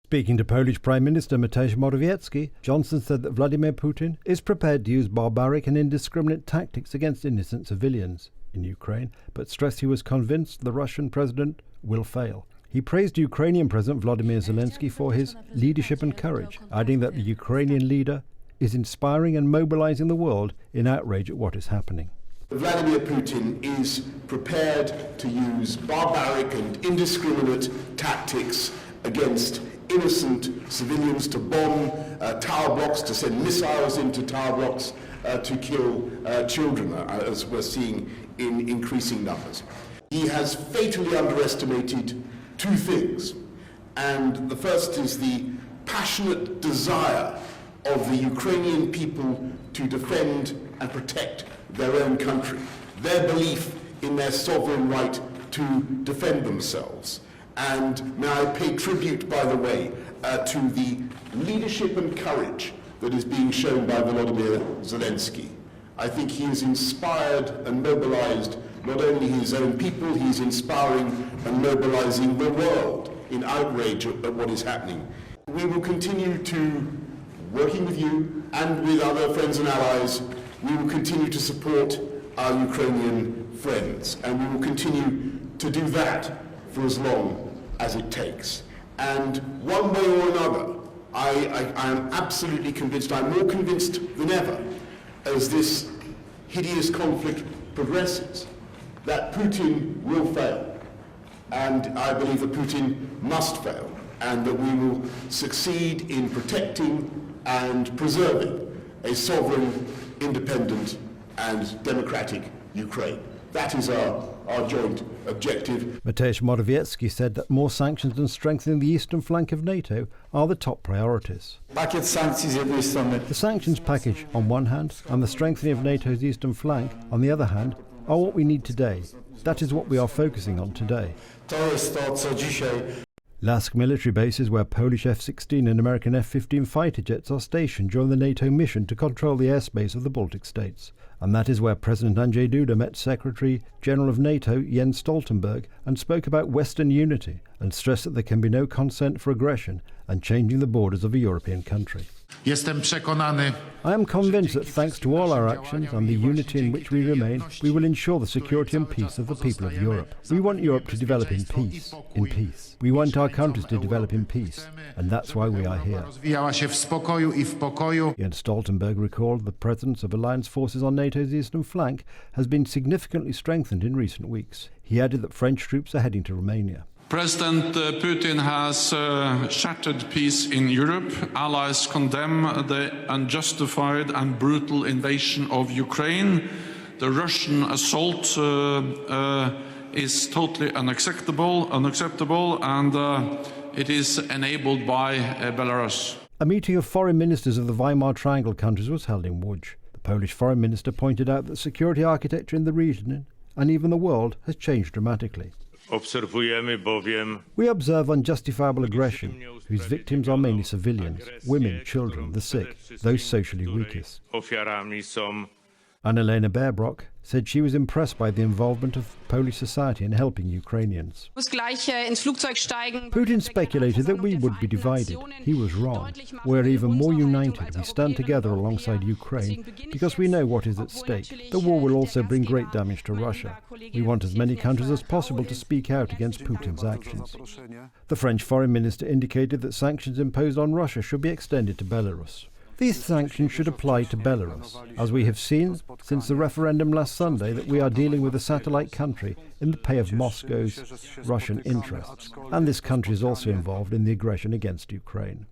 Speaking to Polish Prime Minister Mateusz Morawiecki, Johnson said that Vladimir Putin is prepared to use barbaric and indiscriminate tactics against innocent civilians in Ukraine, but stressed he was convinced the Russian president will fail. He praised Ukrainian President Volodymyr Zelensky for his leadership and courage, adding that the Ukrainian leader is inspiring and mobilizing the world in outrage at what is happening. Vladimir Putin is prepared to use barbaric and indiscriminate tactics against innocent civilians, to bomb tower blocks, to send missiles into tower blocks, to kill children, as we're seeing in increasing numbers. He has fatally underestimated two things, and the first is the passionate desire of the Ukrainian people to defend and protect their own country, their belief in their sovereign right to defend themselves. And may I pay tribute, by the way, to the leadership and courage that is being shown by Volodymyr Zelensky. I think he has inspired and mobilized not only his own people, he's inspiring and mobilizing the world in outrage at what is happening. We will continue to, working with you and with other friends and allies, we will continue to support our Ukrainian friends, and we will continue to do that for as long as it takes. And one way or another, I am absolutely convinced, I'm more convinced than ever, as this hideous conflict progresses, that Putin will fail. And I believe that Putin must fail, and that we will succeed in protecting and preserving a sovereign, independent and democratic Ukraine. That is our joint objective. Mateusz Morawiecki said that more sanctions and strengthening the eastern flank of NATO are the top priorities. The sanctions package on one hand and the strengthening of NATO's eastern flank on the other hand are what we need today. That is what we are focusing on today. Lask military bases where Polish F-16 and American F-15 fighter jets are stationed during the NATO mission to control the airspace of the Baltic states. And that is where President Andrzej Duda met Secretary General of NATO Jens Stoltenberg and spoke about Western unity and stressed that there can be no consent for aggression and changing the borders of a European country. I am convinced that thanks to all our actions and the unity in which we remain, we will ensure the security and peace of the people of Europe. We want Europe to develop in peace, We want our countries to develop in peace, and that's why we are here. Jens Stoltenberg recalled the presence of alliance forces on NATO's eastern flank has been significantly strengthened in recent weeks. He added that French troops are heading to Romania. President Putin has shattered peace in Europe. Allies condemn the unjustified and brutal invasion of Ukraine. The Russian assault is totally unacceptable, and it is enabled by Belarus. A meeting of foreign ministers of the Weimar Triangle countries was held in Łódź. The Polish foreign minister pointed out that security architecture in the region and even the world has changed dramatically. We observe unjustifiable aggression, whose victims are mainly civilians, women, children, the sick, those socially weakest. Annalena Baerbock said she was impressed by the involvement of Polish society in helping Ukrainians. Putin speculated that we would be divided. He was wrong. We're even more united. We stand together alongside Ukraine because we know what is at stake. The war will also bring great damage to Russia. We want as many countries as possible to speak out against Putin's actions. The French foreign minister indicated that sanctions imposed on Russia should be extended to Belarus. These sanctions should apply to Belarus, as we have seen since the referendum last Sunday that we are dealing with a satellite country in the pay of Moscow's Russian interests, and this country is also involved in the aggression against Ukraine.